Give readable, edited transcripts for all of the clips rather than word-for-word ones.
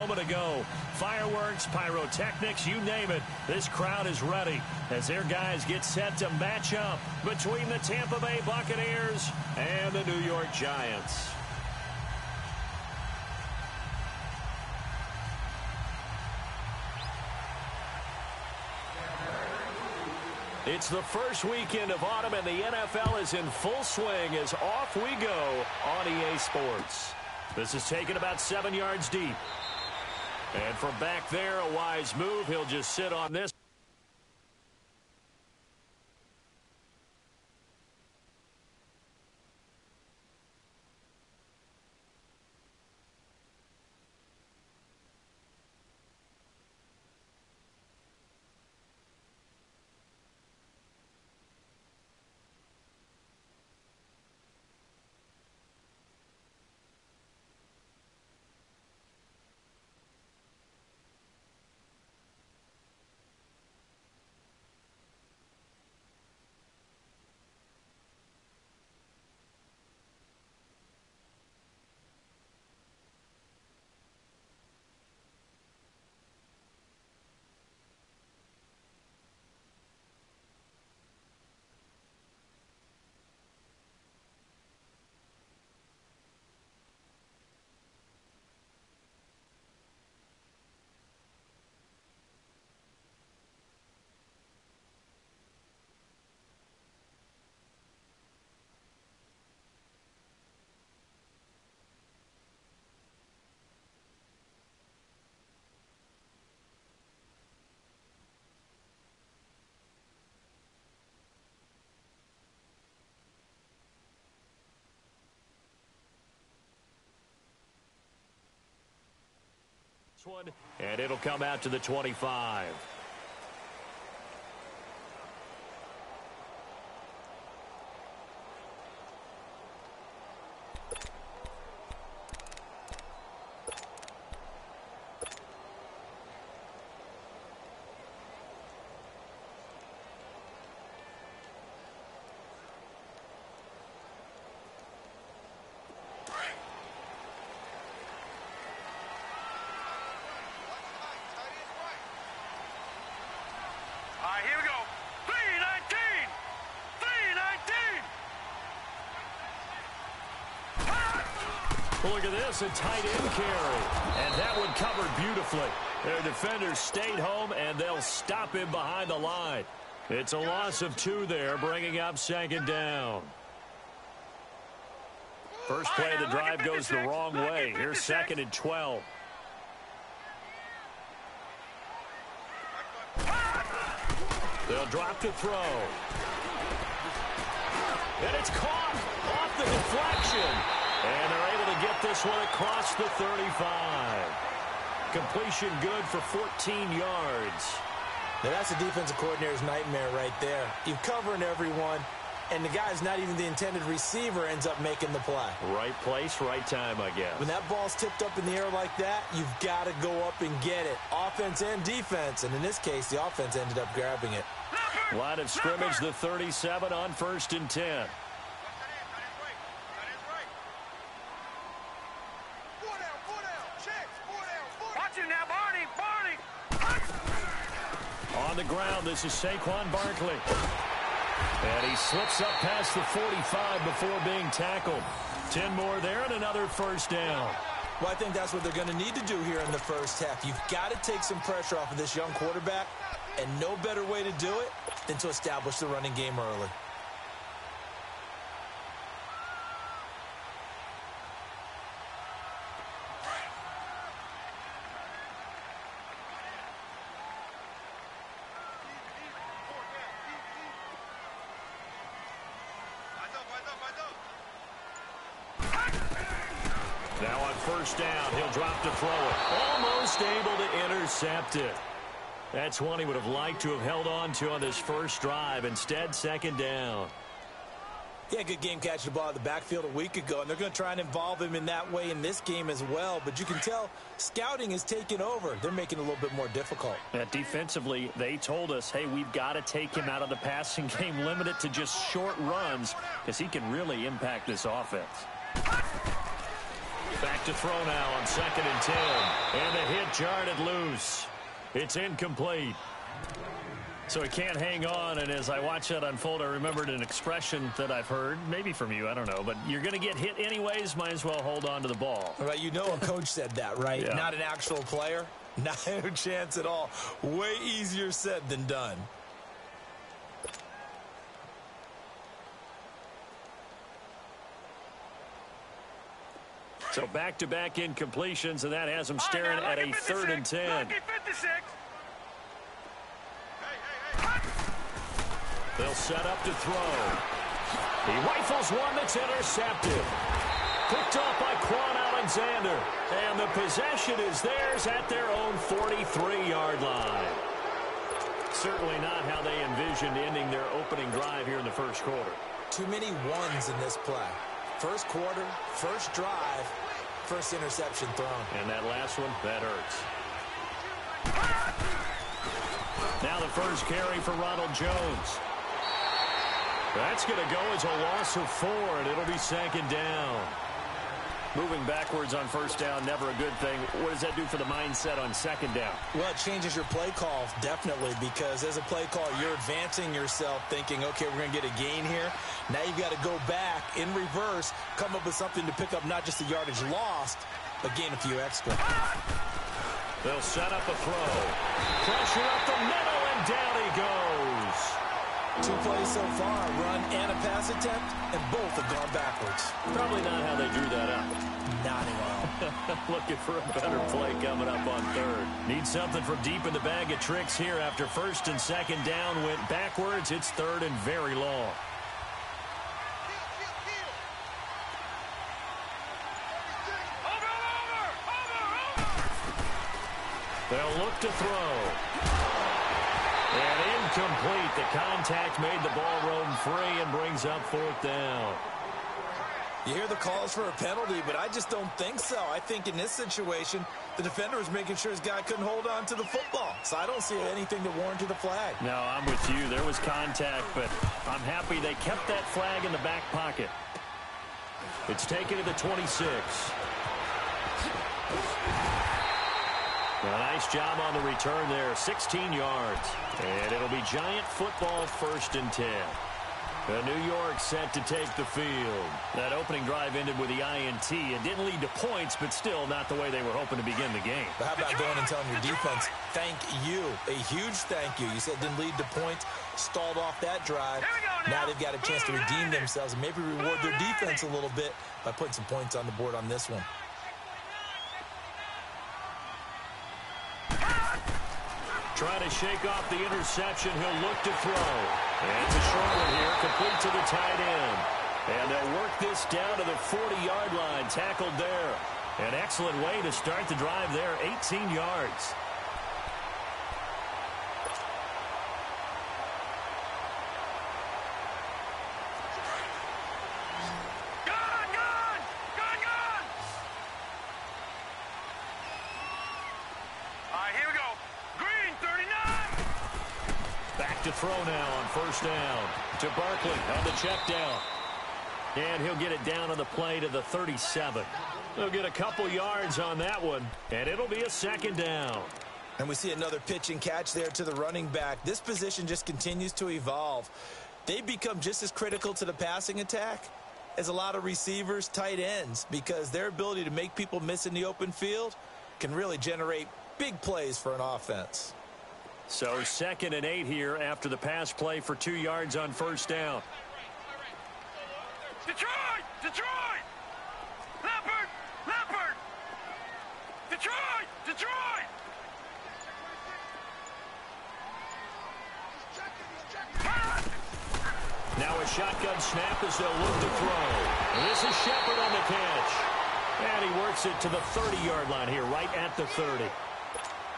moment ago. Fireworks, pyrotechnics, you name it. This crowd is ready as their guys get set to match up between the Tampa Bay Buccaneers and the New York Giants. It's the first weekend of autumn, and the NFL is in full swing as off we go on EA Sports. This is taken about 7 yards deep. And from back there, a wise move. He'll just sit on this. One, and it'll come out to the 25. Here we go. 319! 319! Look at this, a tight end carry. And that one covered beautifully. Their defenders stayed home, and they'll stop him behind the line. It's a loss of 2 there, bringing up second down. First play of the drive goes the wrong way. Here's second and 12. They'll drop to throw. And it's caught off the deflection. And they're able to get this one across the 35. Completion good for 14 yards. Now that's a defensive coordinator's nightmare right there. You're covering everyone, and the guy's not even the intended receiver ends up making the play. Right place, right time, I guess. When that ball's tipped up in the air like that, you've got to go up and get it. Offense and defense, and in this case, the offense ended up grabbing it. Line of scrimmage, the 37 on 1st and 10. Watch him now, Barney! On the ground, this is Saquon Barkley. And he slips up past the 45 before being tackled. 10 more there and another first down. Well, I think that's what they're going to need to do here in the first half. You've got to take some pressure off of this young quarterback, and no better way to do it than to establish the running game early. Now on first down, he'll drop to throw it. Almost able to intercept it. That's one he would have liked to have held on to on this first drive. Instead, second down. Yeah, good game catching the ball at the backfield a week ago, and they're going to try and involve him in that way in this game as well. But you can tell scouting is taking over. They're making it a little bit more difficult. Defensively, they told us, hey, we've got to take him out of the passing game, limit it to just short runs, because he can really impact this offense. Back to throw now on 2nd and 10. And the hit jarred it loose. It's incomplete. So he can't hang on, and as I watch that unfold, I remembered an expression that I've heard, maybe from you, I don't know, but you're going to get hit anyways, might as well hold on to the ball. Right, you know a coach said that, right? Yeah. Not an actual player. Not a chance at all. Way easier said than done. So back-to-back incompletions, and that has him staring at a 3rd and 10. They'll set up to throw. He rifles one that's intercepted. Picked off by Quan Alexander. And the possession is theirs at their own 43-yard line. Certainly not how they envisioned ending their opening drive here in the first quarter. Too many ones in this play. First quarter, first drive, first interception thrown. And that last one, that hurts. Now the first carry for Ronald Jones. That's going to go as a loss of 4, and it'll be 2nd down. Moving backwards on 1st down, never a good thing. What does that do for the mindset on 2nd down? Well, it changes your play call, definitely, because as a play call, you're advancing yourself thinking, okay, we're going to get a gain here. Now you've got to go back in reverse, come up with something to pick up not just the yardage lost, but gain a few extra. They'll set up a throw. Pressure up the middle, and down he goes. 2 plays so far, run and a pass attempt, and both have gone backwards. Probably not how they drew that up. Not at all. Looking for a better play coming up on 3rd. Need something from deep in the bag of tricks here after 1st and 2nd down went backwards. It's 3rd and very long. They'll look to throw. And incomplete. The contact made the ball roam free and brings up 4th down. You hear the calls for a penalty, but I just don't think so. I think in this situation, the defender was making sure his guy couldn't hold on to the football. So I don't see anything that warranted the flag. No, I'm with you. There was contact, but I'm happy they kept that flag in the back pocket. It's taken to the 26. A nice job on the return there, 16 yards. And it'll be Giant football, 1st and 10. New York set to take the field. That opening drive ended with the INT. It didn't lead to points, but still not the way they were hoping to begin the game. But how about going and telling your defense, thank you, a huge thank you. You said didn't lead to points, stalled off that drive. Now they've got a chance to redeem themselves and maybe reward their defense a little bit by putting some points on the board on this one. Trying to shake off the interception. He'll look to throw. And it's a short one here, complete to the tight end. And they'll work this down to the 40-yard line, tackled there. An excellent way to start the drive there, 18 yards. To throw now on 1st down to Barkley on the check down. And he'll get it down on the play to the 37. They'll get a couple yards on that one, and it'll be a 2nd down. And we see another pitch and catch there to the running back. This position just continues to evolve. They've become just as critical to the passing attack as a lot of receivers, tight ends, because their ability to make people miss in the open field can really generate big plays for an offense. So 2nd and 8 here after the pass play for 2 yards on 1st down. Detroit! Detroit! Leopard! Leopard! Detroit! Detroit! Now a shotgun snap as they'll look to throw. And this is Shepard on the catch. And he works it to the 30-yard line here, right at the 30.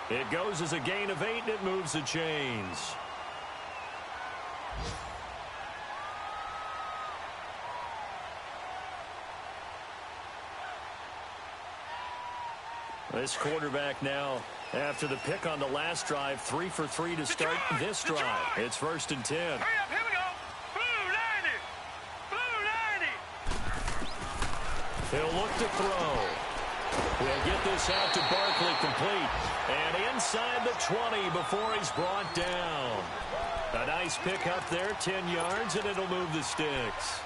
It goes as a gain of 8, and it moves the chains. This quarterback now, after the pick on the last drive, 3 for 3 to start this drive. It's 1st and 10. Hurry up, here we go. Blue 90. Blue 90. He'll look to throw. We'll get this out to Barkley complete. And inside the 20 before he's brought down. A nice pick up there, 10 yards, and it'll move the sticks.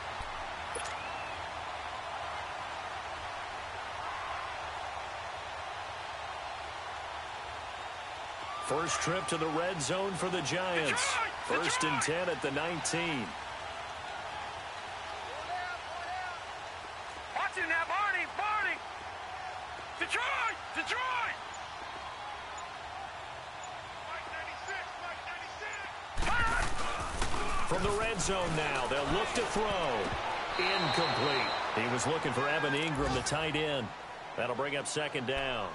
First trip to the red zone for the Giants. First and 10 at the 19. Watch it now, Barney, Barney. Detroit, Detroit. From the red zone now, they'll look to throw. Incomplete. He was looking for Evan Ingram, the tight end. That'll bring up second down.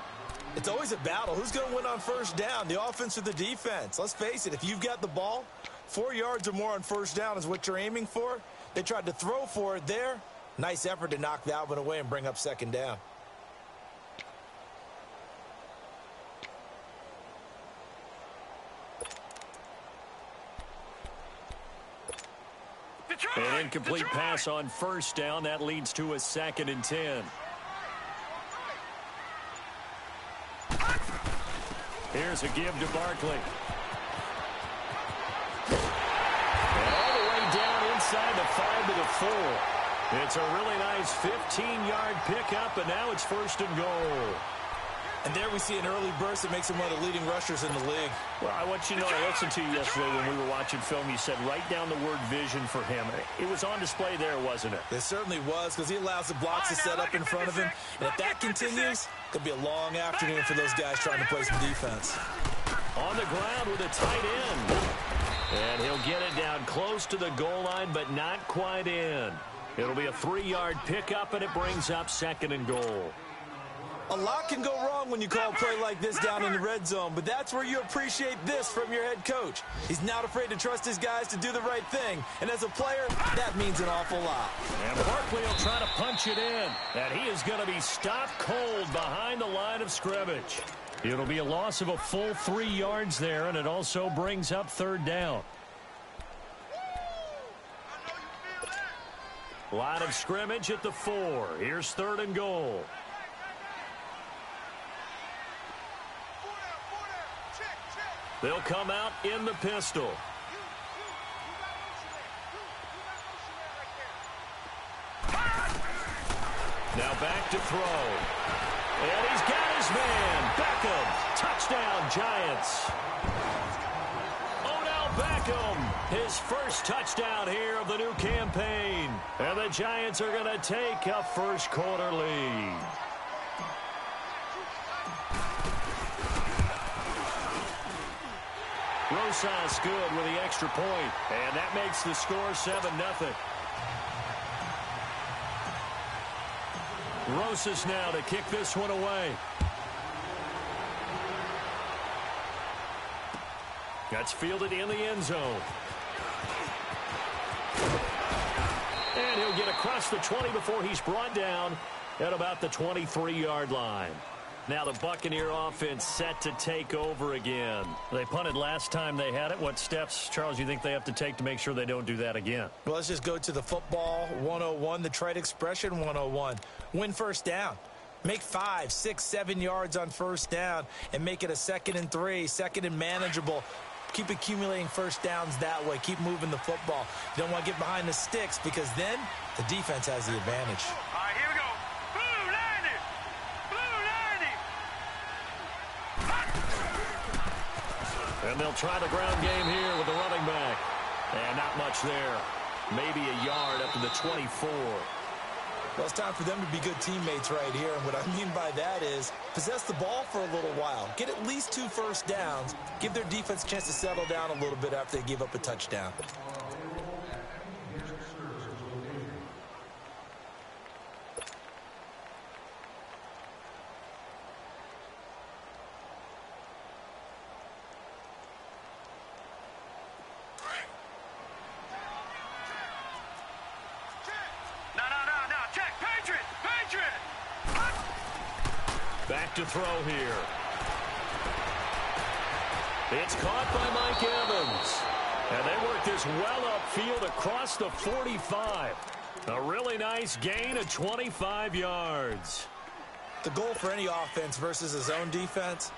It's always a battle. Who's going to win on first down, the offense or the defense? Let's face it, if you've got the ball, 4 yards or more on first down is what you're aiming for. They tried to throw for it there. Nice effort to knock that one away and bring up second down. An incomplete pass on first down. That leads to a 2nd and 10. Here's a give to Barkley. And all the way down inside the 5 to the 4. It's a really nice 15-yard pickup, and now it's 1st and goal. And there we see an early burst that makes him one of the leading rushers in the league. Well, I want you to know, I listened to you yesterday when we were watching film. You said write down the word vision for him. It was on display there, wasn't it? It certainly was, because he allows the blocks to set up in front of him. And if that continues, it'll be a long afternoon for those guys trying to play some defense. On the ground with a tight end. And he'll get it down close to the goal line, but not quite in. It'll be a 3-yard pickup, and it brings up 2nd and goal. A lot can go wrong when you call a play like this down in the red zone, but that's where you appreciate this from your head coach. He's not afraid to trust his guys to do the right thing, and as a player, that means an awful lot. And Barkley will try to punch it in, and he is going to be stopped cold behind the line of scrimmage. It'll be a loss of a full 3 yards there, and it also brings up 3rd down. Line of scrimmage at the 4. Here's 3rd and goal. They'll come out in the pistol. Now back to throw. And he's got his man. Beckham. Touchdown, Giants. Odell Beckham. His first touchdown here of the new campaign. And the Giants are going to take a first quarter lead. Rosas good with the extra point, and that makes the score 7-0. Rosas now to kick this one away. That's fielded in the end zone. And he'll get across the 20 before he's brought down at about the 23-yard line. Now the Buccaneer offense set to take over again. They punted last time they had it. What steps, Charles, you think they have to take to make sure they don't do that again? Well, let's just go to the football 101, the trite expression 101. Win first down. Make 5, 6, 7 yards on first down and make it a 2nd and 3, 2nd and manageable. Keep accumulating first downs that way. Keep moving the football. You don't want to get behind the sticks because then the defense has the advantage. All right, here we go. Blue 90. Blue 90. And they'll try the ground game here with the running back. And not much there. Maybe a yard up to the 24. Well, it's time for them to be good teammates right here. And what I mean by that is possess the ball for a little while. Get at least 2 first downs. Give their defense a chance to settle down a little bit after they give up a touchdown. Back to throw here. It's caught by Mike Evans. And they work this well upfield across the 45. A really nice gain of 25 yards. The goal for any offense versus a zone defense,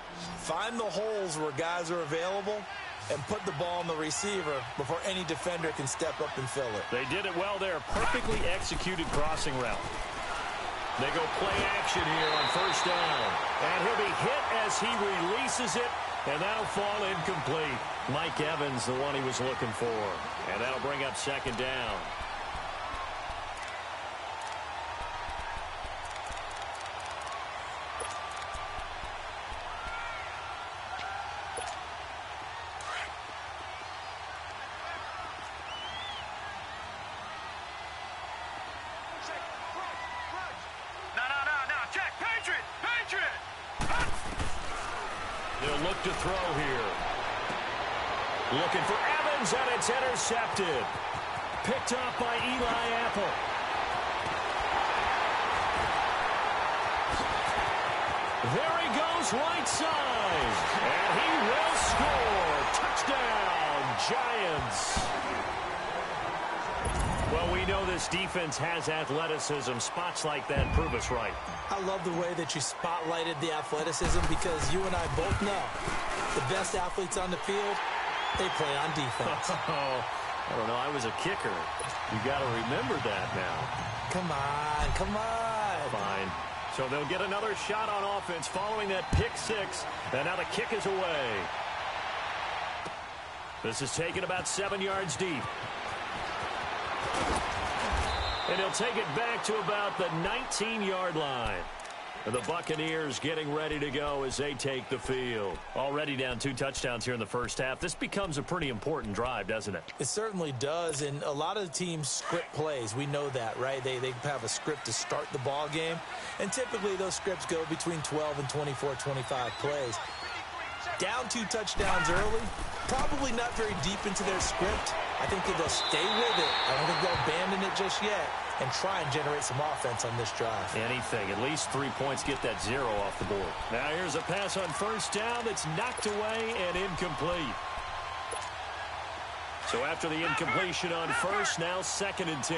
find the holes where guys are available and put the ball on the receiver before any defender can step up and fill it. They did it well there. Perfectly executed crossing route. They go play action here on first down. And he'll be hit as he releases it, and that'll fall incomplete. Mike Evans, the one he was looking for. And that'll bring up second down. They'll look to throw here. Looking for Evans, and it's intercepted. Picked up by Eli Apple. There he goes, right side. And he will score. Touchdown, Giants. Well, we know this defense has athleticism. Spots like that prove us right. I love the way that you spotlighted the athleticism because you and I both know the best athletes on the field, they play on defense. I don't know. I was a kicker. You got to remember that now. Come on, come on. Fine. So they'll get another shot on offense following that pick six. And now the kick is away. This is taken about 7 yards deep. And he'll take it back to about the 19-yard line. And the Buccaneers getting ready to go as they take the field. Already down 2 touchdowns here in the first half. This becomes a pretty important drive, doesn't it? It certainly does, and a lot of the teams script plays. We know that, right? They have a script to start the ball game, and typically those scripts go between 12 and 24, 25 plays. Down 2 touchdowns early, probably not very deep into their script. I think that they'll stay with it. I don't think they'll abandon it just yet and try and generate some offense on this drive. Anything. At least 3 points, get that 0 off the board. Now here's a pass on first down that's knocked away and incomplete. So after the incompletion on first, now 2nd and 10.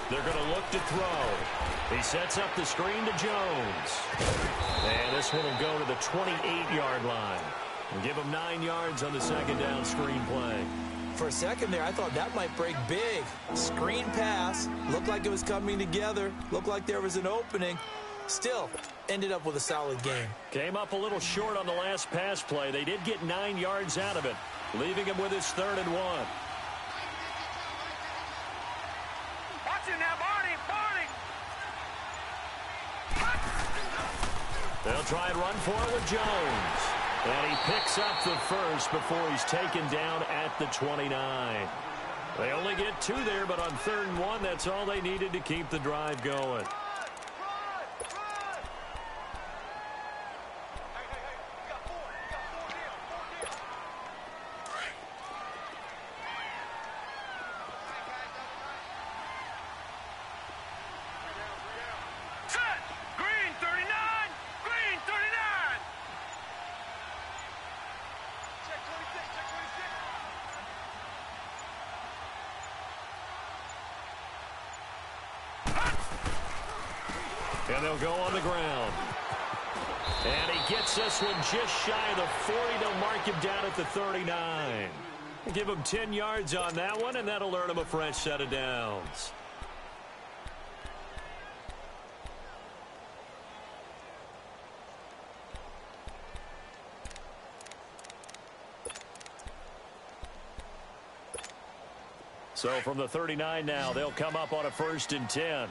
They're going to look to throw. He sets up the screen to Jones. And this one will go to the 28-yard line. And give him 9 yards on the second down screen play. For a second there, I thought that might break big. Screen pass. Looked like it was coming together. Looked like there was an opening. Still, ended up with a solid game. Came up a little short on the last pass play. They did get 9 yards out of it, leaving him with his 3rd and 1. They'll try and run for it with Jones. And he picks up the first before he's taken down at the 29. They only get 2 there, but on 3rd and 1, that's all they needed to keep the drive going. And they'll go on the ground. And he gets this one just shy of the 40. They'll mark him down at the 39. Give him 10 yards on that one, and that'll earn him a fresh set of downs. So from the 39 now, they'll come up on a 1st and 10.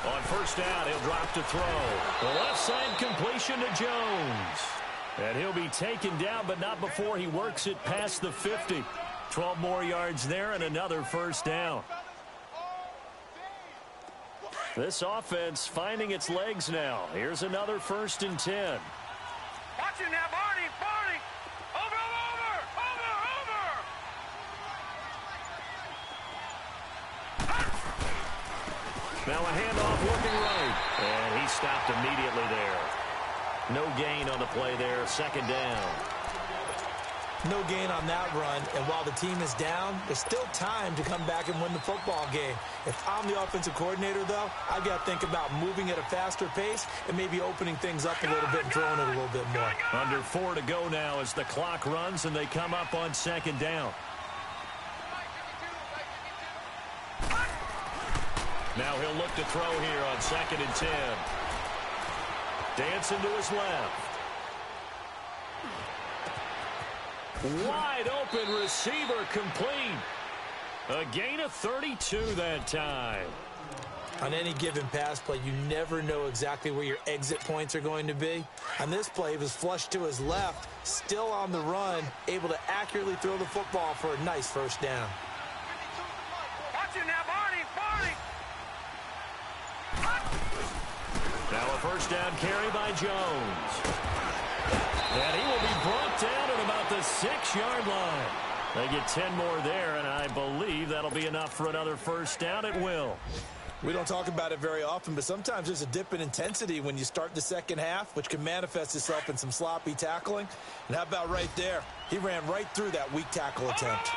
On first down, he'll drop to throw. The left side completion to Jones. And he'll be taken down, but not before he works it past the 50. 12 more yards there and another 1st down. This offense finding its legs now. Here's another 1st and 10. Watch it now, Barney! Over! Now a handoff looking right. And he stopped immediately there. No gain on the play there. Second down. No gain on that run, and while the team is down, there's still time to come back and win the football game. If I'm the offensive coordinator, though, I've got to think about moving at a faster pace and maybe opening things up a little bit and throwing it a little bit more. Under 4 to go now as the clock runs and they come up on second down. Now he'll look to throw here on 2nd and 10. Dancing to his left. Wide open receiver complete. A gain of 32 that time. On any given pass play, you never know exactly where your exit points are going to be. On this play, he was flushed to his left, still on the run, able to accurately throw the football for a nice first down. Watch it now, Barney! Now a first down carry by Jones. And he will be brought down at about the 6-yard line. They get 10 more there, and I believe that'll be enough for another first down. It will. We don't talk about it very often, but sometimes there's a dip in intensity when you start the second half, which can manifest itself in some sloppy tackling. And how about right there? He ran right through that weak tackle attempt.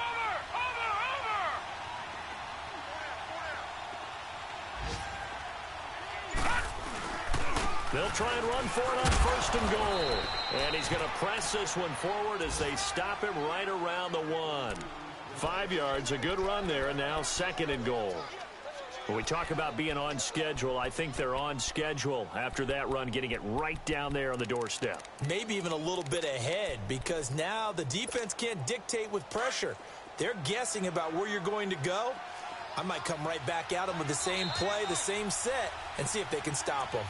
They'll try and run for it on 1st and goal. And he's going to press this one forward as they stop him right around the 1. 5 yards, a good run there, and now 2nd and goal. When we talk about being on schedule, I think they're on schedule after that run, getting it right down there on the doorstep. Maybe even a little bit ahead, because now the defense can't dictate with pressure. They're guessing about where you're going to go. I might come right back at them with the same play, the same set, and see if they can stop them.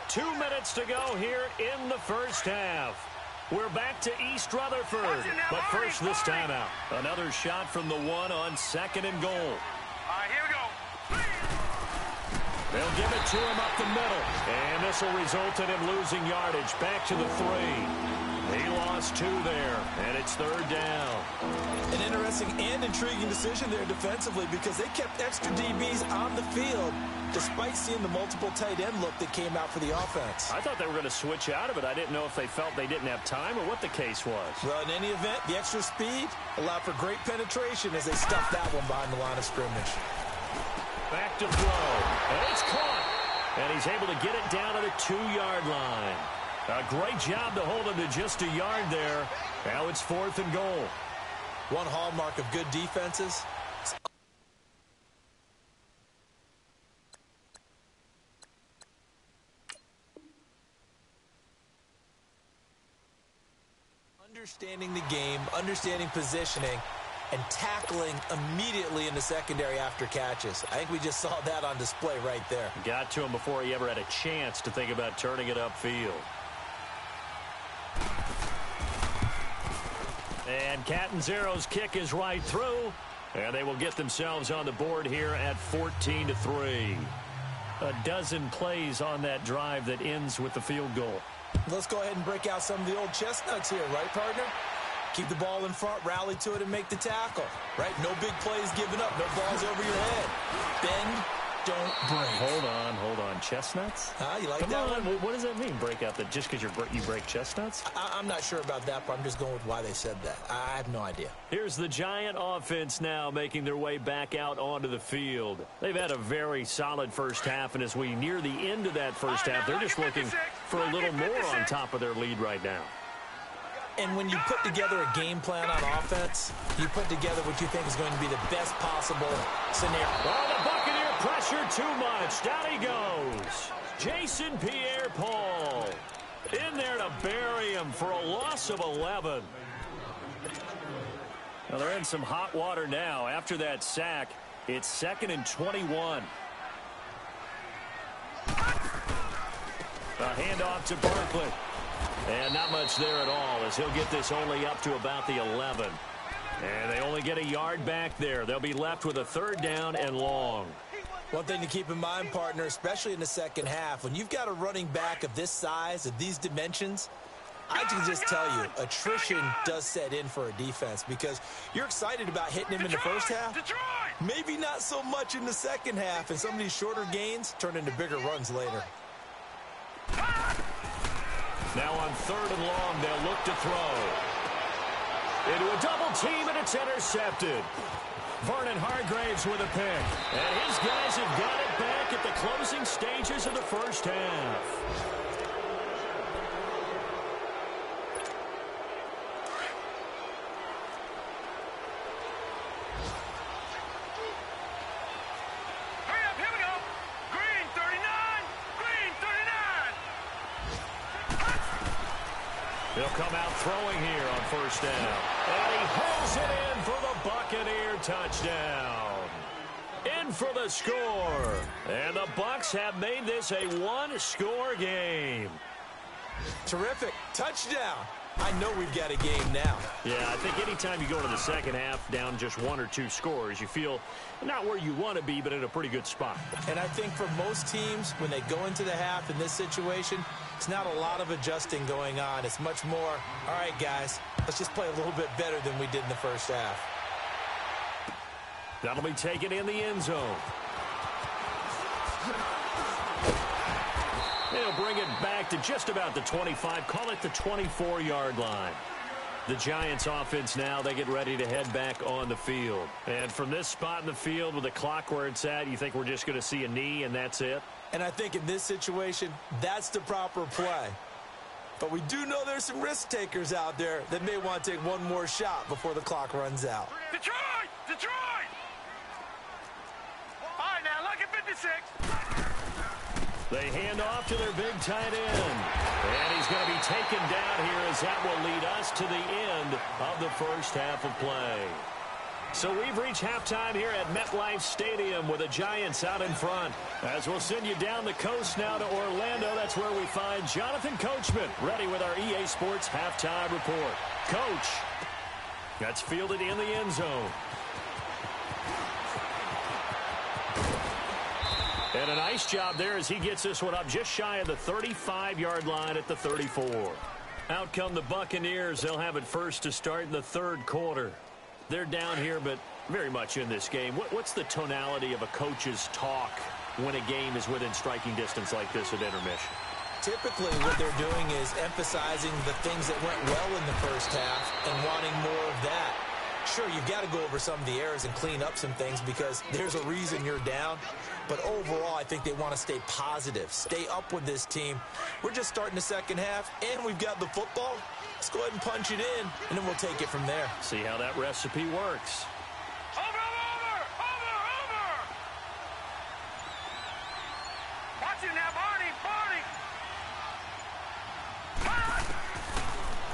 2 minutes to go here in the first half. We're back to East Rutherford. But first, this timeout. Another shot from the 1 on 2nd and goal. All right, here we go. They'll give it to him up the middle. And this will result in him losing yardage. Back to the 3. He lost 2 there, and it's 3rd down. An interesting and intriguing decision there defensively, because they kept extra DBs on the field despite seeing the multiple tight end look that came out for the offense. I thought they were going to switch out of it. I didn't know if they felt they didn't have time or what the case was. Well, in any event, the extra speed allowed for great penetration as they stuffed that one behind the line of scrimmage. Back to throw, and it's caught. And he's able to get it down to the 2-yard line. A great job to hold him to just a yard there. Now it's 4th and goal. One hallmark of good defenses. Understanding the game, understanding positioning, and tackling immediately in the secondary after catches. I think we just saw that on display right there. Got to him before he ever had a chance to think about turning it upfield. And Catanzaro's kick is right through, and they will get themselves on the board here at 14-3. A dozen plays on that drive that ends with the field goal. Let's go ahead and break out some of the old chestnuts here, right, partner? Keep the ball in front, rally to it, and make the tackle, right? No big plays given up, no balls over your head. Bend, don't break. Hold on. Chestnuts? You like Come that on. one? What does that mean, break out? That just because you break chestnuts? I'm not sure about that, but I'm just going with why they said that. I have no idea. Here's the Giant offense now making their way back out onto the field. They've had a very solid first half, and as we near the end of that first half, they're just looking for a little more on top of their lead right now. And when you put together a game plan on offense, you put together what you think is going to be the best possible scenario. Oh, the Buccaneer pressure too much. Down he goes. Jason Pierre-Paul in there to bury him for a loss of 11. Well, they're in some hot water now. After that sack, it's 2nd and 21. A handoff to Barkley. And not much there at all, as he'll get this only up to about the 11. And they only get a yard back there. They'll be left with a 3rd down and long. One thing to keep in mind, partner, especially in the second half, when you've got a running back of this size, of these dimensions, I can just tell you, attrition does set in for a defense because you're excited about hitting him in the first half. Maybe not so much in the second half, and some of these shorter gains turn into bigger runs later. Now on 3rd and long, they'll look to throw. Into a double team, and it's intercepted. Vernon Hargraves with a pick. And his guys have got it back at the closing stages of the first half. He'll come out throwing here on 1st down. And he hauls it in for the Buccaneer touchdown. In for the score. And the Bucs have made this a one-score game. Terrific. Touchdown. I know we've got a game now. Yeah, I think anytime you go into the second half down just 1 or 2 scores, you feel not where you want to be, but in a pretty good spot. And I think for most teams, when they go into the half in this situation, it's not a lot of adjusting going on. It's much more, all right, guys, let's just play a little bit better than we did in the first half. That'll be taken in the end zone. They'll bring it back to just about the 25, call it the 24-yard line. The Giants offense now, they get ready to head back on the field. And from this spot in the field with the clock where it's at, you think we're just going to see a knee and that's it? And I think in this situation, that's the proper play. But we do know there's some risk takers out there that may want to take one more shot before the clock runs out. Detroit! Detroit! All right, now look at 56. They hand off to their big tight end. And he's going to be taken down here as that will lead us to the end of the first half of play. So we've reached halftime here at MetLife Stadium with the Giants out in front. As we'll send you down the coast now to Orlando, that's where we find Jonathan Coachman ready with our EA Sports halftime report. Coach, that's fielded in the end zone. And a nice job there as he gets this one up just shy of the 35-yard line at the 34. Out come the Buccaneers. They'll have it first to start in the 3rd quarter. They're down here, but very much in this game. What's the tonality of a coach's talk when a game is within striking distance like this at intermission? Typically, what they're doing is emphasizing the things that went well in the first half and wanting more of that. Sure, you've got to go over some of the errors and clean up some things because there's a reason you're down. But overall, I think they want to stay positive, stay up with this team. We're just starting the second half, and we've got the football. Let's go ahead and punch it in, and then we'll take it from there. See how that recipe works. Over! Watch it now, Barney!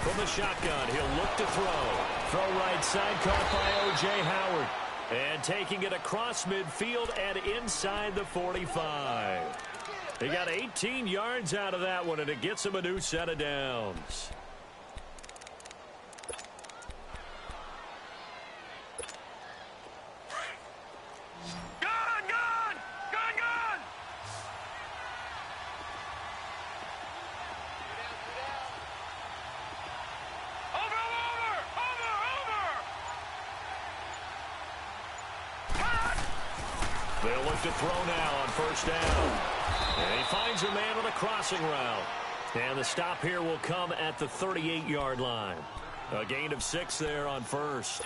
From the shotgun, he'll look to throw. Throw right side, caught by O.J. Howard. And taking it across midfield and inside the 45. He got 18 yards out of that one, and it gets him a new set of downs. Gun! They'll look to throw now on 1st down. And he finds a man with a crossing route. And the stop here will come at the 38-yard line. A gain of 6 there on 1st.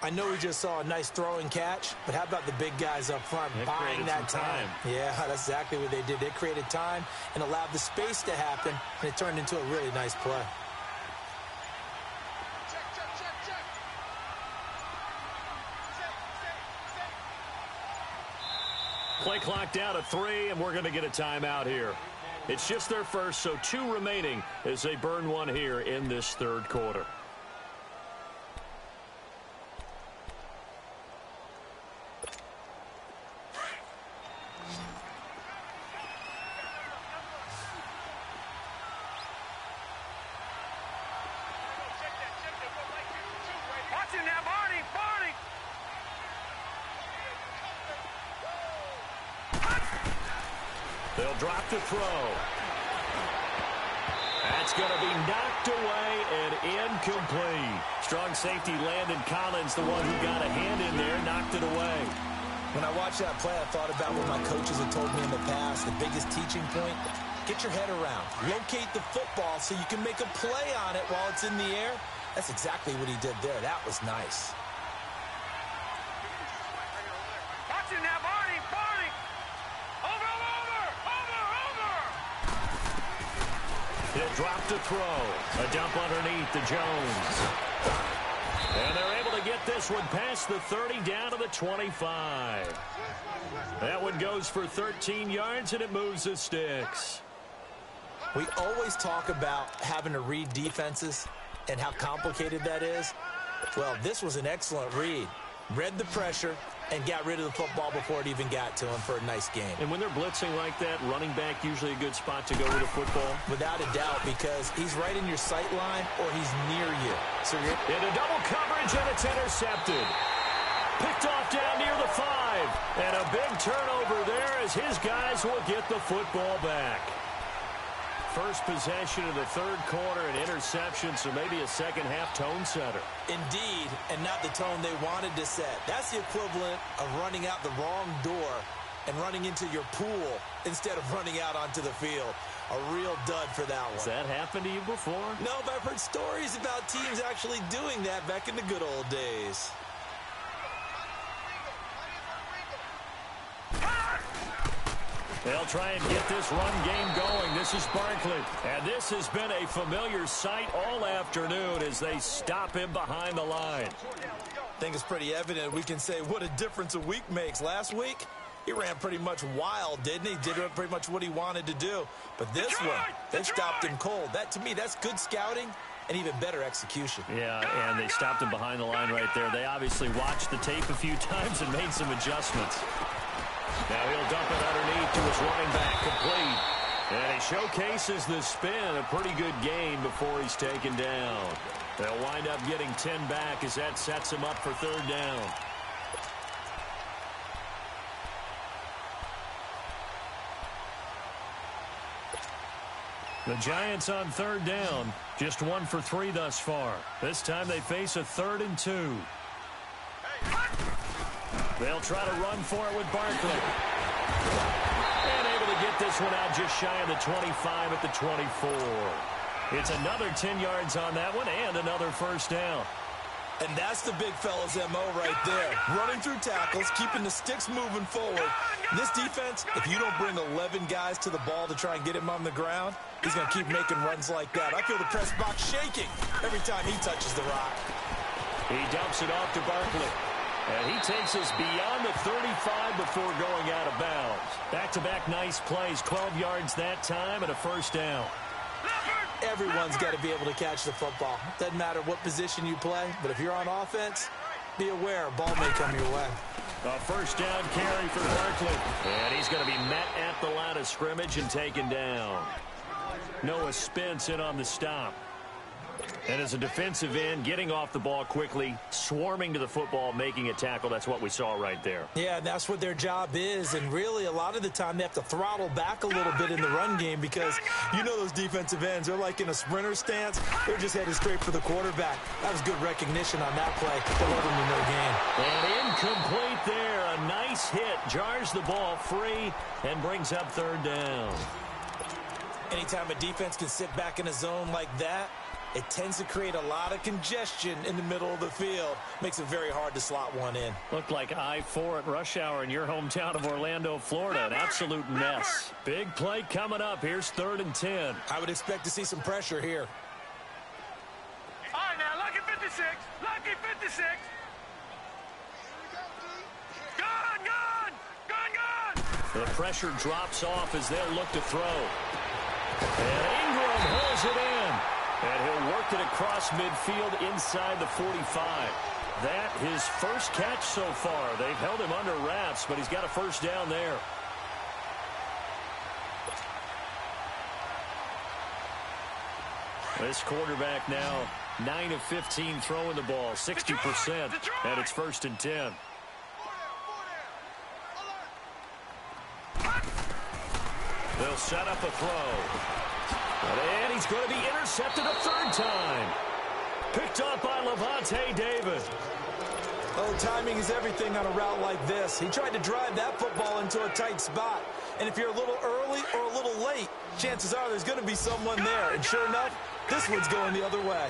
I know we just saw a nice throwing catch, but how about the big guys up front buying that time? Yeah, that's exactly what they did. They created time and allowed the space to happen, and it turned into a really nice play. Play clock down to 3, and we're going to get a timeout here. It's just their first, so 2 remaining as they burn one here in this 3rd quarter. Watch it now, Barney! They'll drop to throw. That's It's going to be knocked away and incomplete. Strong safety Landon Collins, the one who got a hand in there, knocked it away. When I watched that play, I thought about what my coaches had told me in the past. The biggest teaching point, get your head around. Locate the football so you can make a play on it while it's in the air. That's exactly what he did there. That was nice. Watch it now, Barney, Barney. Over. He'll drop to throw. A dump underneath to Jones. And they're able to get this one past the 30 down to the 25. That one goes for 13 yards, and it moves the sticks. We always talk about having to read defenses and how complicated that is. Well, this was an excellent read. Read the pressure and got rid of the football before it even got to him for a nice game. And when they're blitzing like that, running back usually a good spot to go with a football? Without a doubt, because he's right in your sight line or he's near you. So you're into double coverage, and it's intercepted. Picked off down near the 5. And a big turnover there as his guys will get the football back. First possession of the third quarter, an interception, so maybe a second-half tone setter. Indeed, and not the tone they wanted to set. That's the equivalent of running out the wrong door and running into your pool instead of running out onto the field. A real dud for that one. Has that happened to you before? No, but I've heard stories about teams actually doing that back in the good old days. They'll try and get this run game going. This is Barkley. And this has been a familiar sight all afternoon as they stop him behind the line. I think it's pretty evident. We can say what a difference a week makes. Last week, he ran pretty much wild, didn't he? Did pretty much what he wanted to do. But this one, they stopped him cold. That, to me, that's good scouting and even better execution. Yeah, and they stopped him behind the line right there. They obviously watched the tape a few times and made some adjustments. Now he'll dump it underneath to his running back, complete. And he showcases the spin, a pretty good gain before he's taken down. They'll wind up getting 10 back as that sets him up for third down. The Giants on third down, just 1 for 3 thus far. This time they face a 3rd and 2. They'll try to run for it with Barkley. And able to get this one out just shy of the 25 at the 24. It's another 10 yards on that one and another first down. And that's the big fella's MO right there. Running through tackles, keeping the sticks moving forward. This defense, if you don't bring 11 guys to the ball to try and get him on the ground, he's going to keep making runs like that. I feel the press box shaking every time he touches the rock. He dumps it off to Barkley. And he takes us beyond the 35 before going out of bounds. Back-to-back nice plays, 12 yards that time and a first down. Everyone's got to be able to catch the football. Doesn't matter what position you play, but if you're on offense, be aware a ball may come your way. A first down carry for Barkley. And he's going to be met at the line of scrimmage and taken down. Noah Spence in on the stop. And as a defensive end, getting off the ball quickly, swarming to the football, making a tackle. That's what we saw right there. Yeah, that's what their job is. And really, a lot of the time, they have to throttle back a little bit in the run game because you know those defensive ends, they're like in a sprinter stance. They're just headed straight for the quarterback. That was good recognition on that play. That led them to no gain. And incomplete there. A nice hit. Jars the ball free and brings up third down. Anytime a defense can sit back in a zone like that, it tends to create a lot of congestion in the middle of the field. Makes it very hard to slot one in. Looked like I-4 at rush hour in your hometown of Orlando, Florida. An absolute mess. Big play coming up. Here's 3rd and 10. I would expect to see some pressure here. All right, now, Lucky 56. Lucky 56. Gone. The pressure drops off as they'll look to throw. And Ingram holds it in. And he'll work it across midfield inside the 45. That his first catch so far. They've held him under wraps, but he's got a first down there. This quarterback now 9 of 15 throwing the ball, 60%, and it's 1st and 10. They'll set up a throw. And he's going to be intercepted a third time. Picked up by Levante David. Oh, timing is everything on a route like this. He tried to drive that football into a tight spot. And if you're a little early or a little late, chances are there's going to be someone there. And sure enough, this one's going the other way.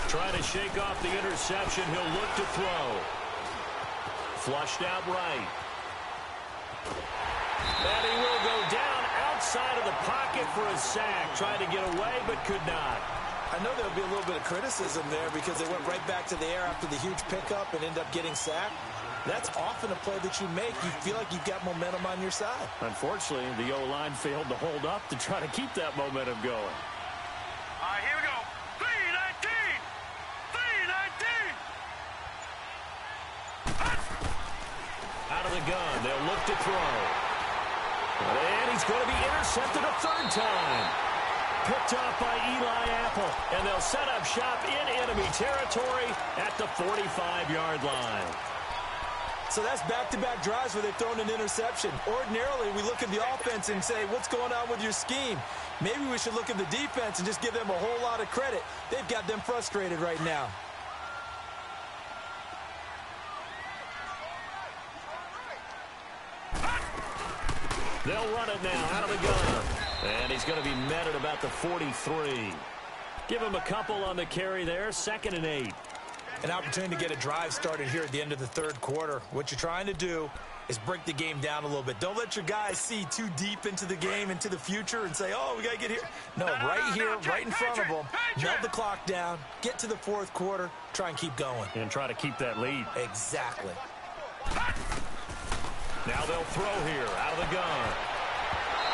Trying to shake off the interception. He'll look to throw. Flushed out right. And he will go down outside of the pocket for a sack. Tried to get away, but could not. I know there'll be a little bit of criticism there because they went right back to the air after the huge pickup and ended up getting sacked. That's often a play that you make. You feel like you've got momentum on your side. Unfortunately, the O-line failed to hold up to try to keep that momentum going. All right, here we go. 3-19. 3-19. Out of the gun, they'll look to throw. And he's going to be intercepted a third time. Picked off by Eli Apple. And they'll set up shop in enemy territory at the 45-yard line. So that's back-to-back drives where they've thrown an interception. Ordinarily, we look at the offense and say, what's going on with your scheme? Maybe we should look at the defense and just give them a whole lot of credit. They've got them frustrated right now. They'll run it now out of the gun. And he's going to be met at about the 43. Give him a couple on the carry there. 2nd and 8. An opportunity to get a drive started here at the end of the third quarter. What you're trying to do is break the game down a little bit. Don't let your guys see too deep into the game, into the future, and say, oh, we got to get here. No, right here, right in front of them. Melt the clock down, get to the fourth quarter, try and keep going. And try to keep that lead. Exactly. Now they'll throw here out of the gun.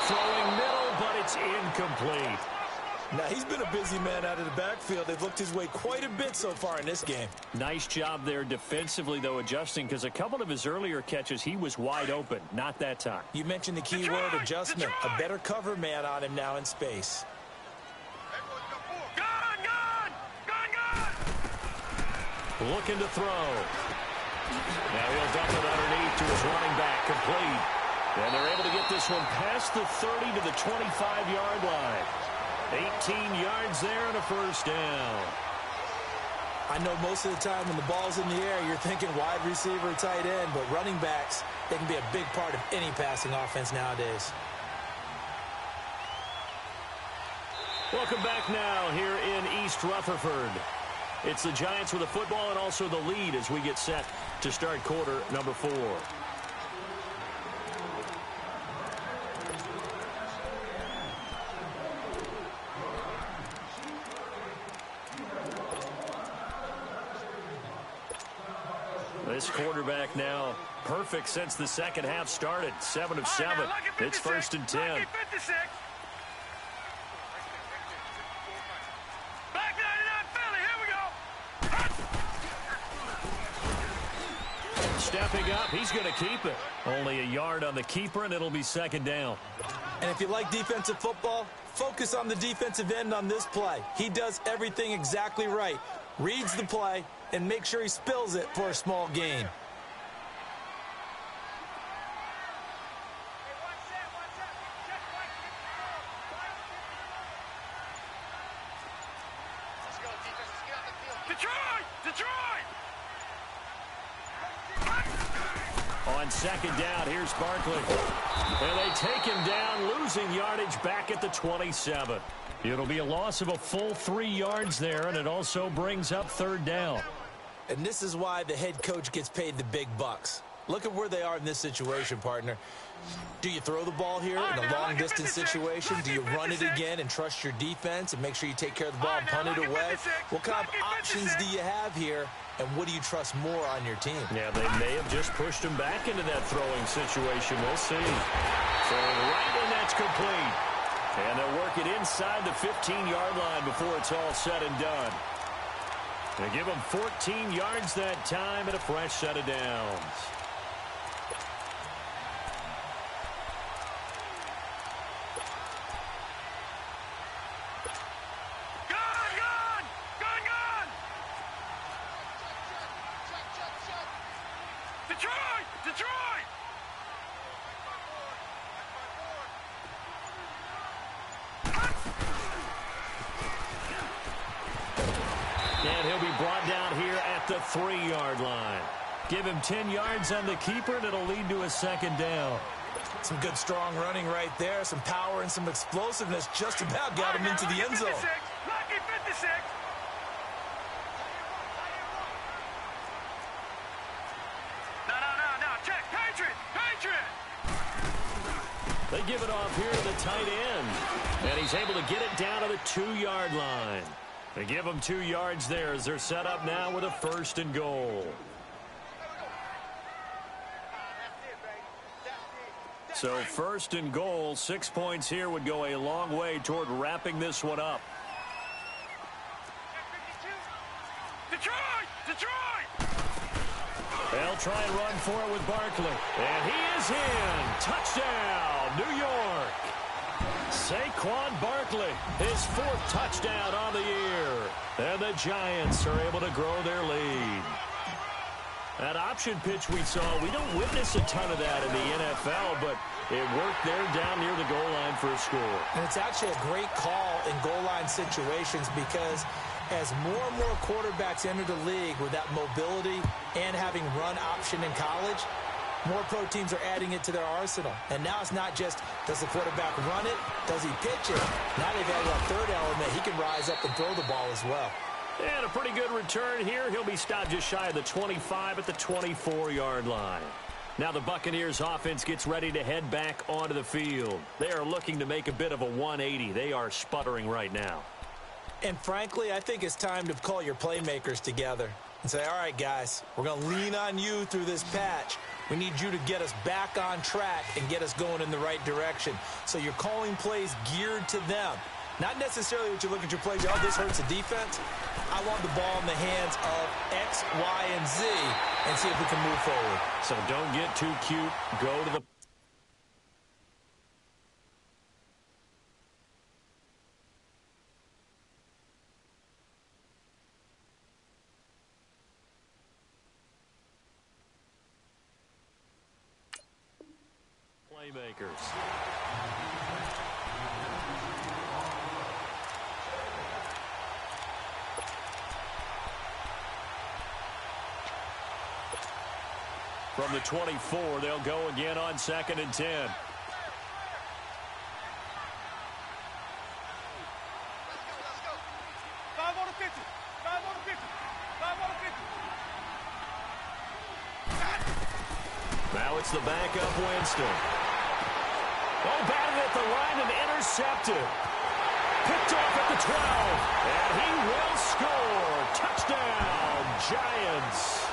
Throwing middle, but it's incomplete. Now, he's been a busy man out of the backfield. They've looked his way quite a bit so far in this game. Nice job there defensively, though, adjusting, because a couple of his earlier catches, he was wide open. Not that time. You mentioned the key word, adjustment. A better cover man on him now in space. Gun! Looking to throw. Now he'll dump it underneath to his running back, complete. And they're able to get this one past the 30 to the 25-yard line. 18 yards there and a first down. I know most of the time when the ball's in the air, you're thinking wide receiver, tight end, but running backs, they can be a big part of any passing offense nowadays. Welcome back now here in East Rutherford. It's the Giants with the football and also the lead as we get set to start quarter number 4. This quarterback now perfect since the second half started. 7 of 7. It's 1st and 10. Stepping up, he's going to keep it. Only a yard on the keeper, and it'll be 2nd down. And if you like defensive football, focus on the defensive end on this play. He does everything exactly right. Reads the play and make sure he spills it for a small gain. On 2nd down, here's Barkley. And they take him down, losing yardage back at the 27. It'll be a loss of a full 3 yards there, and it also brings up 3rd down. And this is why the head coach gets paid the big bucks. Look at where they are in this situation, partner. Do you throw the ball here in a long-distance situation? Do you run it again and trust your defense and make sure you take care of the ball and punt it away? What kind of options do you have here, and what do you trust more on your team? Yeah, they may have just pushed him back into that throwing situation. We'll see. Throwing right, and that's complete. And they'll work it inside the 15-yard line before it's all said and done. They give him 14 yards that time and a fresh set of downs. brought down here at the 3-yard line. Give him 10 yards on the keeper, and it'll lead to a second down. Some good, strong running right there. Some power and some explosiveness just about got him into the end zone. Lucky 56. No. Check. Patriot. They give it off here to the tight end. And he's able to get it down to the 2-yard line. They give him 2 yards there as they're set up now with a 1st and goal. So 1st and goal, 6 points here would go a long way toward wrapping this one up. Detroit! They'll try and run for it with Barkley. And he is in. Touchdown, New York. Saquon Barkley, his 4th touchdown on the year. And the Giants are able to grow their lead. That option pitch we saw, we don't witness a ton of that in the NFL, but it worked there down near the goal line for a score. And it's actually a great call in goal line situations because as more and more quarterbacks enter the league with that mobility and having run option in college, more pro teams are adding it to their arsenal. And now it's not just, does the quarterback run it? Does he pitch it? Now they've added that 3rd element. He can rise up and throw the ball as well. And a pretty good return here. He'll be stopped just shy of the 25 at the 24-yard line. Now the Buccaneers offense gets ready to head back onto the field. They are looking to make a bit of a 180. They are sputtering right now. And frankly, I think it's time to call your playmakers together and say, all right, guys, we're going to lean on you through this patch. We need you to get us back on track and get us going in the right direction. So you're calling plays geared to them. Not necessarily what you look at your plays, oh, this hurts the defense. I want the ball in the hands of X, Y, and Z and see if we can move forward. So don't get too cute. Go to the playmakers. From the 24, they'll go again on 2nd and 10. Let's go. 5 on the 50. 5 on the 50. 5 on the 50. Now it's the backup Winston. Oh, batted at the line and intercepted. Picked off at the 12. And he will score. Touchdown, Giants.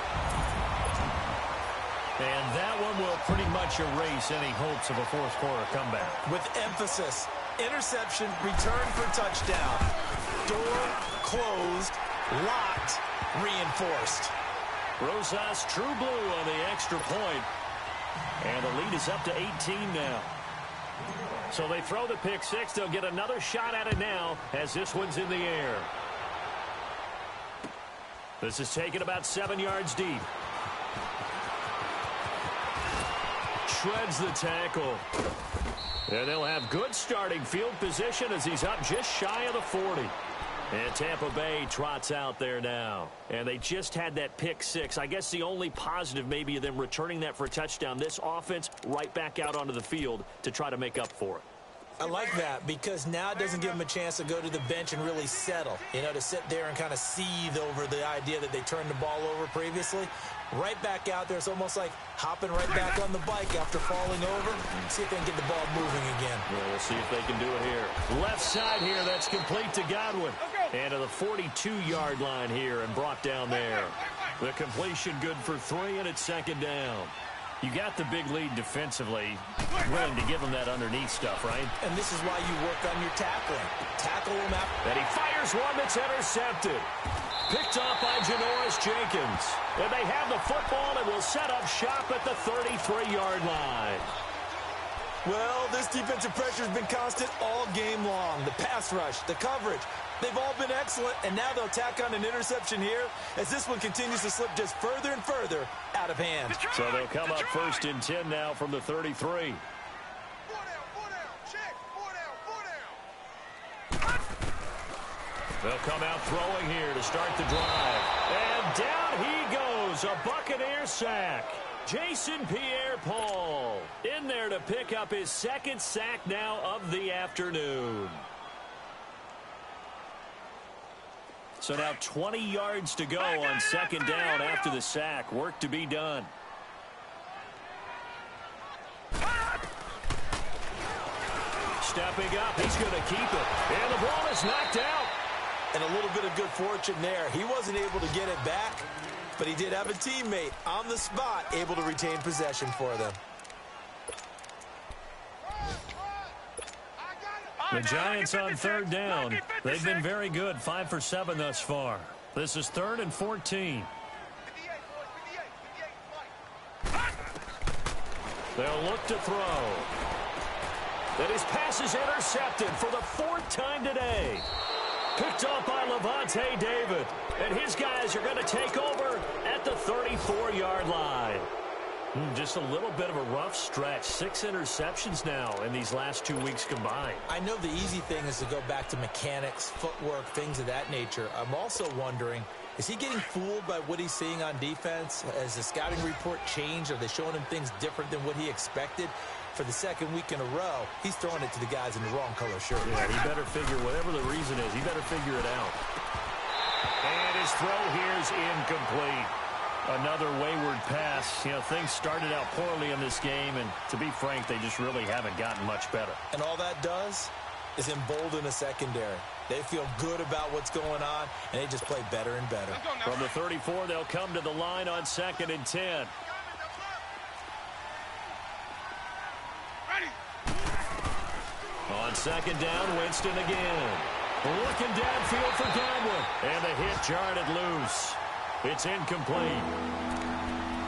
And that one will pretty much erase any hopes of a 4th quarter comeback. With emphasis, interception, return for touchdown. Door closed, locked, reinforced. Rosas true blue on the extra point. And the lead is up to 18 now. So they throw the pick 6. They'll get another shot at it now as this one's in the air. This is taken about 7 yards deep. Shreds the tackle. And they'll have good starting field position as he's up just shy of the 40. And Tampa Bay trots out there now. And they just had that pick 6. I guess the only positive maybe of them returning that for a touchdown. This offense right back out onto the field to try to make up for it. I like that because now it doesn't give them a chance to go to the bench and really settle. You know, to sit there and kind of seethe over the idea that they turned the ball over previously. Right back out there. It's almost like hopping right back on the bike after falling over. See if they can get the ball moving again. Yeah, we'll see if they can do it here. Left side here, that's complete to Godwin. And to the 42-yard line here and brought down there. The completion good for 3, and it's 2nd down. You got the big lead defensively, willing to give them that underneath stuff, right? And this is why you work on your tackling. Tackle them out. And he fires one that's intercepted. Picked off by Janoris Jenkins. And they have the football and will set up shop at the 33-yard line. Well, this defensive pressure has been constant all game long. The pass rush, the coverage, they've all been excellent, and now they'll tack on an interception here as this one continues to slip just further and further out of hand. So they'll come up 1st and 10 now from the 33. 4 down, check, 4 down. They'll come out throwing here to start the drive. And down he goes, a Buccaneer sack. Jason Pierre-Paul in there to pick up his second sack now of the afternoon. So now 20 yards to go on second down after the sack. Work to be done. Stepping up, he's going to keep it. And the ball is knocked out. And a little bit of good fortune there. He wasn't able to get it back, but he did have a teammate on the spot able to retain possession for them. The Giants on third down. They've been very good, 5 for 7 thus far. This is 3rd and 14. They'll look to throw. And his pass is intercepted for the 4th time today. Picked up by Levante David. And his guys are going to take over at the 34-yard line. Just a little bit of a rough stretch. 6 interceptions now in these last 2 weeks combined. I know the easy thing is to go back to mechanics, footwork, things of that nature. I'm also wondering, is he getting fooled by what he's seeing on defense? Has the scouting report changed? Are they showing him things different than what he expected? For the 2nd week in a row, he's throwing it to the guys in the wrong color shirt. Yeah, he better figure, whatever the reason is, he better figure it out. And his throw here is incomplete. Another wayward pass. You know, things started out poorly in this game, and to be frank, they just really haven't gotten much better. And all that does is embolden a secondary. They feel good about what's going on, and they just play better and better. From the 34, they'll come to the line on 2nd and 10. On 2nd down, Winston again. Looking downfield for Godwin. And the hit jarred it loose. It's incomplete.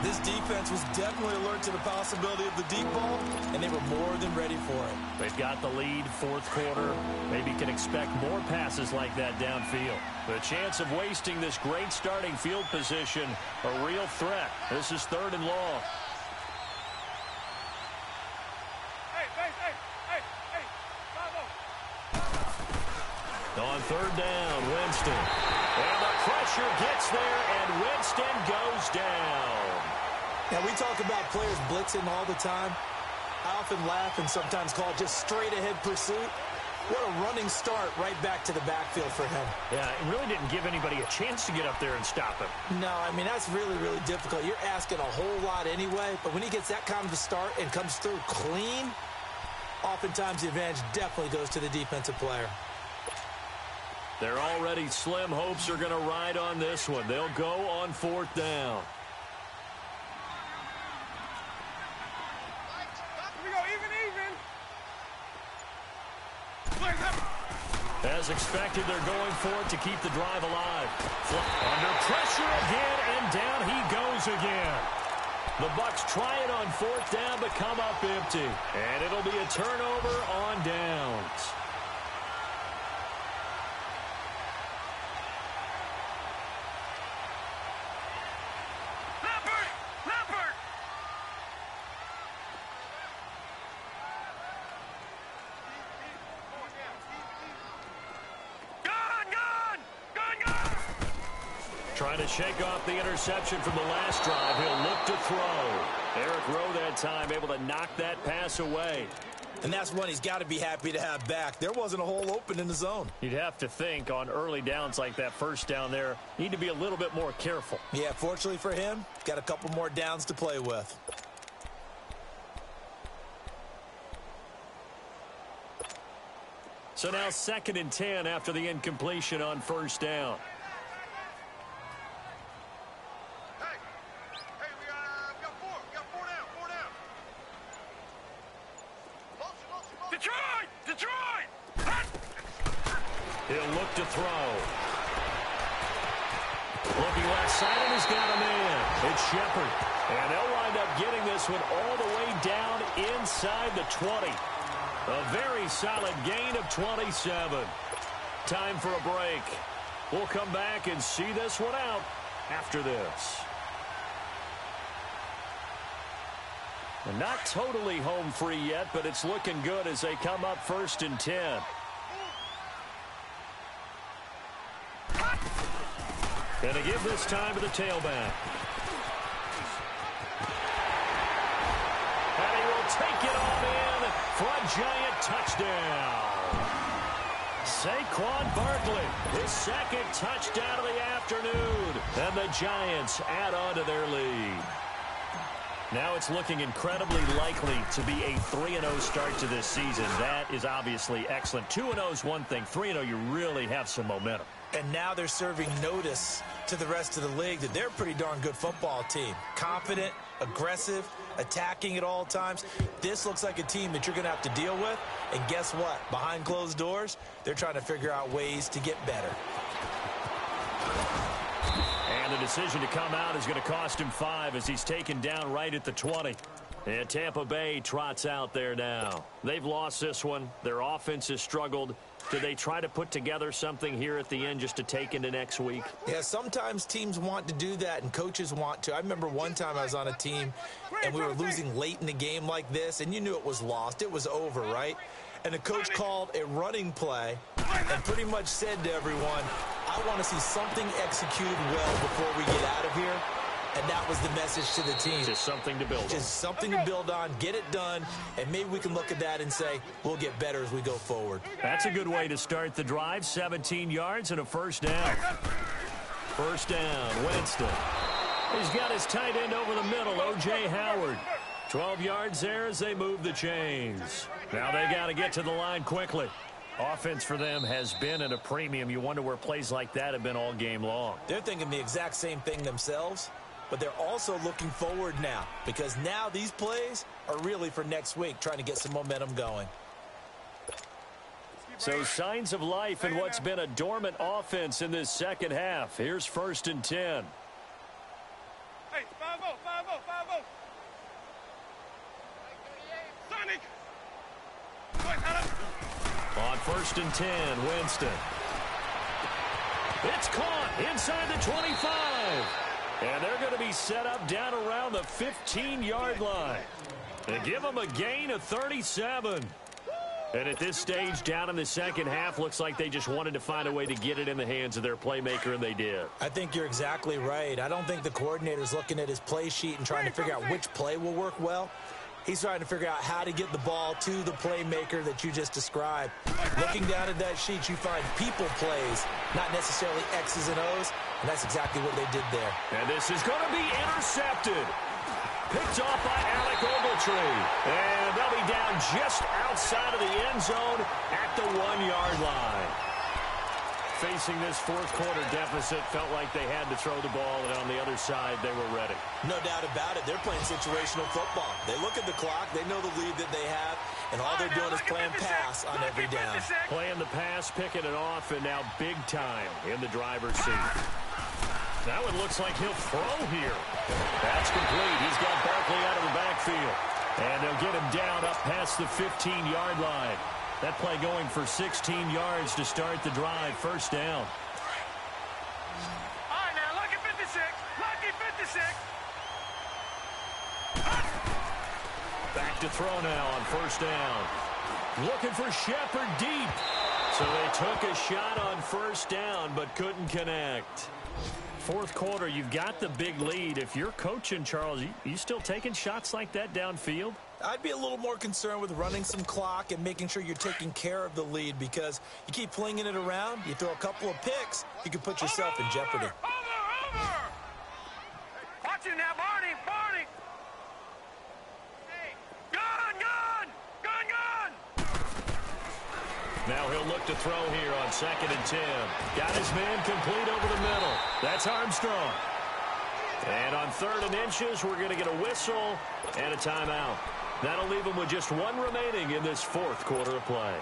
This defense was definitely alert to the possibility of the deep ball, and they were more than ready for it. They've got the lead, 4th quarter. Maybe can expect more passes like that downfield. The chance of wasting this great starting field position, a real threat. This is 3rd and long. On 3rd down, Winston. And the pressure gets there, and Winston goes down. Now, we talk about players blitzing all the time. I often laugh and sometimes call it just straight-ahead pursuit. What a running start right back to the backfield for him. Yeah, it really didn't give anybody a chance to get up there and stop him. No, I mean, that's really, really difficult. You're asking a whole lot anyway, but when he gets that kind of a start and comes through clean, oftentimes the advantage definitely goes to the defensive player. They're already slim hopes are going to ride on this one. They'll go on 4th down. Here we go, even. As expected, they're going for it to keep the drive alive. Under pressure again, and down he goes again. The Bucs try it on 4th down, but come up empty. And it'll be a turnover on downs. Trying to shake off the interception from the last drive. He'll look to throw. Eric Rowe that time able to knock that pass away. And that's one he's got to be happy to have back. There wasn't a hole open in the zone. You'd have to think on early downs like that, 1st down there, need to be a little bit more careful. Yeah, fortunately for him, got a couple more downs to play with. So now 2nd and 10 after the incompletion on 1st down. He'll look to throw. Looking left side, and he's got a man. It's Shepard. And they'll wind up getting this one all the way down inside the 20. A very solid gain of 27. Time for a break. We'll come back and see this one out after this. And not totally home free yet, but it's looking good as they come up 1st and 10. And to give this time to the tailback. And he will take it on in for a giant touchdown. Saquon Barkley, his second touchdown of the afternoon. And the Giants add on to their lead. Now it's looking incredibly likely to be a 3-0 start to this season. That is obviously excellent. 2-0 is one thing. 3-0, you really have some momentum. And now they're serving notice to the rest of the league that they're a pretty darn good football team. Confident, aggressive, attacking at all times. This looks like a team that you're going to have to deal with. And guess what? Behind closed doors, they're trying to figure out ways to get better. And the decision to come out is going to cost him 5 as he's taken down right at the 20. And Tampa Bay trots out there now. They've lost this one. Their offense has struggled. Do they try to put together something here at the end just to take into next week? Yeah, sometimes teams want to do that and coaches want to. I remember one time I was on a team and we were losing late in the game like this, and you knew it was lost. It was over, right? And the coach called a running play and pretty much said to everyone, I want to see something executed well before we get out of here. And that was the message to the team. Just something to build on. Just something to build on, get it done, and maybe we can look at that and say, we'll get better as we go forward. That's a good way to start the drive. 17 yards and a first down. First down, Winston. He's got his tight end over the middle, O.J. Howard. 12 yards there as they move the chains. Now they got to get to the line quickly. Offense for them has been at a premium. You wonder where plays like that have been all game long. They're thinking the exact same thing themselves, but they're also looking forward now because now these plays are really for next week, trying to get some momentum going. So signs of life in what's been a dormant offense in this second half. Here's 1st and 10. Hey, 5-0, 5-0, 5-0. Sonic. On 1st and 10, Winston. It's caught inside the 25. And they're going to be set up down around the 15-yard line. They give them a gain of 37. And at this stage, down in the second half, looks like they just wanted to find a way to get it in the hands of their playmaker, and they did. I think you're exactly right. I don't think the coordinator's looking at his play sheet and trying to figure out which play will work well. He's trying to figure out how to get the ball to the playmaker that you just described. Looking down at that sheet, you find people plays, not necessarily X's and O's, and that's exactly what they did there. And this is going to be intercepted. Picked off by Alec Ogletree. And they'll be down just outside of the end zone at the 1-yard line. Facing this fourth-quarter deficit, felt like they had to throw the ball, and on the other side, they were ready. No doubt about it. They're playing situational football. They look at the clock. They know the lead that they have, and all they're doing is playing pass on every down. Playing the pass, picking it off, and now big time in the driver's seat. Now it looks like he'll throw here. That's complete. He's got Barkley out of the backfield. And they'll get him down up past the 15-yard line. That play going for 16 yards to start the drive. First down. All right, now, lucky 56. Lucky 56. Back to throw now on first down. Looking for Shepard deep. So they took a shot on first down but couldn't connect. Fourth quarter, you've got the big lead. If you're coaching, Charles, you still taking shots like that downfield? I'd be a little more concerned with running some clock and making sure you're taking care of the lead because you keep flinging it around, you throw a couple of picks, you can put yourself in jeopardy. Over! Watch it now, Barney! Barney! Gun! Now he'll look to throw here on 2nd and 10. Got his man complete over the middle. That's Armstrong. And on 3rd and inches, we're going to get a whistle and a timeout. That'll leave them with just one remaining in this fourth quarter of play.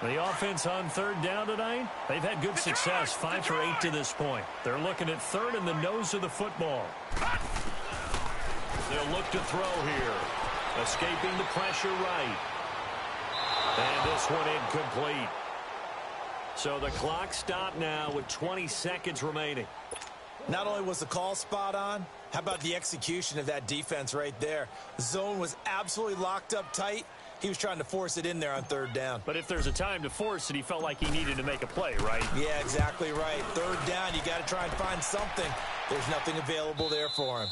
The offense on 3rd down tonight, they've had good success, 5 for 8 to this point. They're looking at 3rd in the nose of the football. They'll look to throw here. Escaping the pressure right. And this one incomplete. So the clock stopped now with 20 seconds remaining. Not only was the call spot on, how about the execution of that defense right there? The zone was absolutely locked up tight, He was trying to force it in there on third down. But if there's a time to force it, he felt like he needed to make a play, right? Yeah, exactly right. Third down, you got to try and find something. There's nothing available there for him.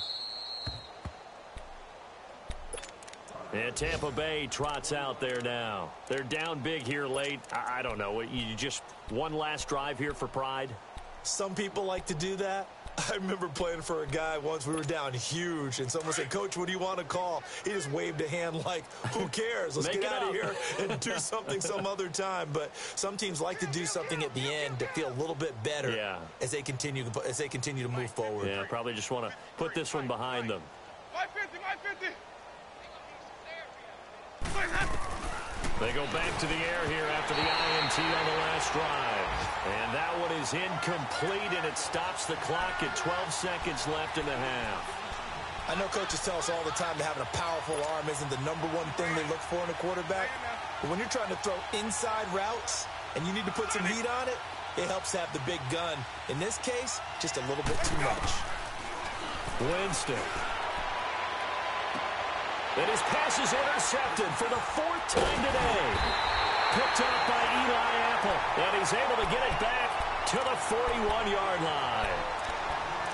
And Tampa Bay trots out there now. They're down big here late. I don't know. You just one last drive here for pride? Some people like to do that. I remember playing for a guy once. We were down huge, and someone said, "Coach, what do you want to call?" He just waved a hand like, who cares? Let's get out of here and do something some other time. But some teams like to do something at the end to feel a little bit better as they continue to move forward. Yeah, probably just want to put this one behind them. 550. They go back to the air here after the INT on the last drive. And that one is incomplete, and it stops the clock at 12 seconds left in the half. I know coaches tell us all the time that having a powerful arm isn't the number one thing they look for in a quarterback. But when you're trying to throw inside routes and you need to put some heat on it, it helps to have the big gun. In this case, just a little bit too much. Winston. And his pass is intercepted for the fourth time today. Picked up by Eli Apple. And he's able to get it back to the 41-yard line.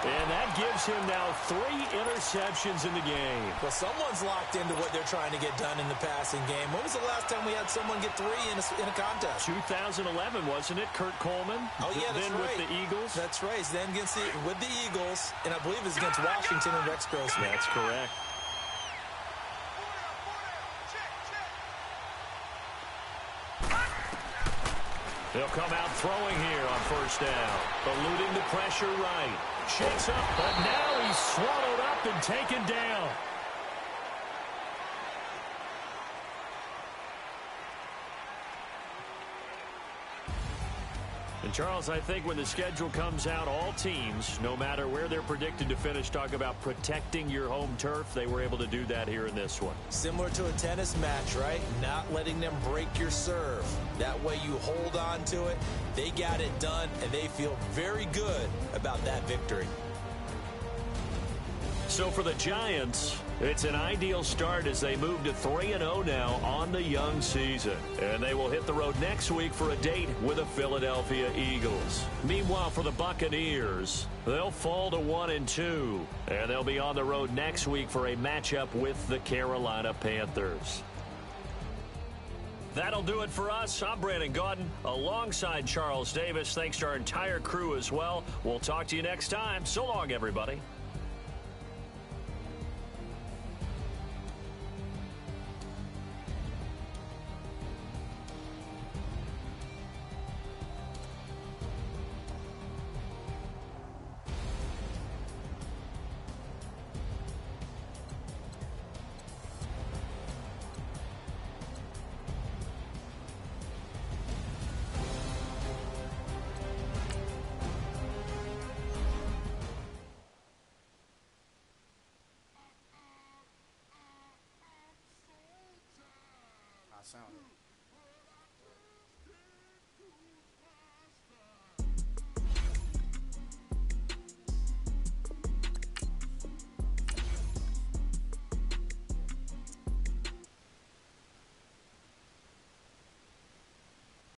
And that gives him now 3 interceptions in the game. Well, someone's locked into what they're trying to get done in the passing game. When was the last time we had someone get 3 in a contest? 2011, wasn't it? Kurt Coleman. Oh, yeah, that's then right. With the Eagles. That's right. Then with the Eagles, and I believe it was against Washington and Rex Grossman. That's correct. They'll come out throwing here on first down. Eluding the pressure right. Shakes up, but now he's swallowed up and taken down. And, Charles, I think when the schedule comes out, all teams, no matter where they're predicted to finish, talk about protecting your home turf. They were able to do that here in this one. Similar to a tennis match, right? Not letting them break your serve. That way you hold on to it. They got it done, and they feel very good about that victory. So for the Giants, it's an ideal start as they move to 3-0 now on the young season. And they will hit the road next week for a date with the Philadelphia Eagles. Meanwhile, for the Buccaneers, they'll fall to 1-2. And they'll be on the road next week for a matchup with the Carolina Panthers. That'll do it for us. I'm Brandon Gaudin alongside Charles Davis. Thanks to our entire crew as well. We'll talk to you next time. So long, everybody. Sound.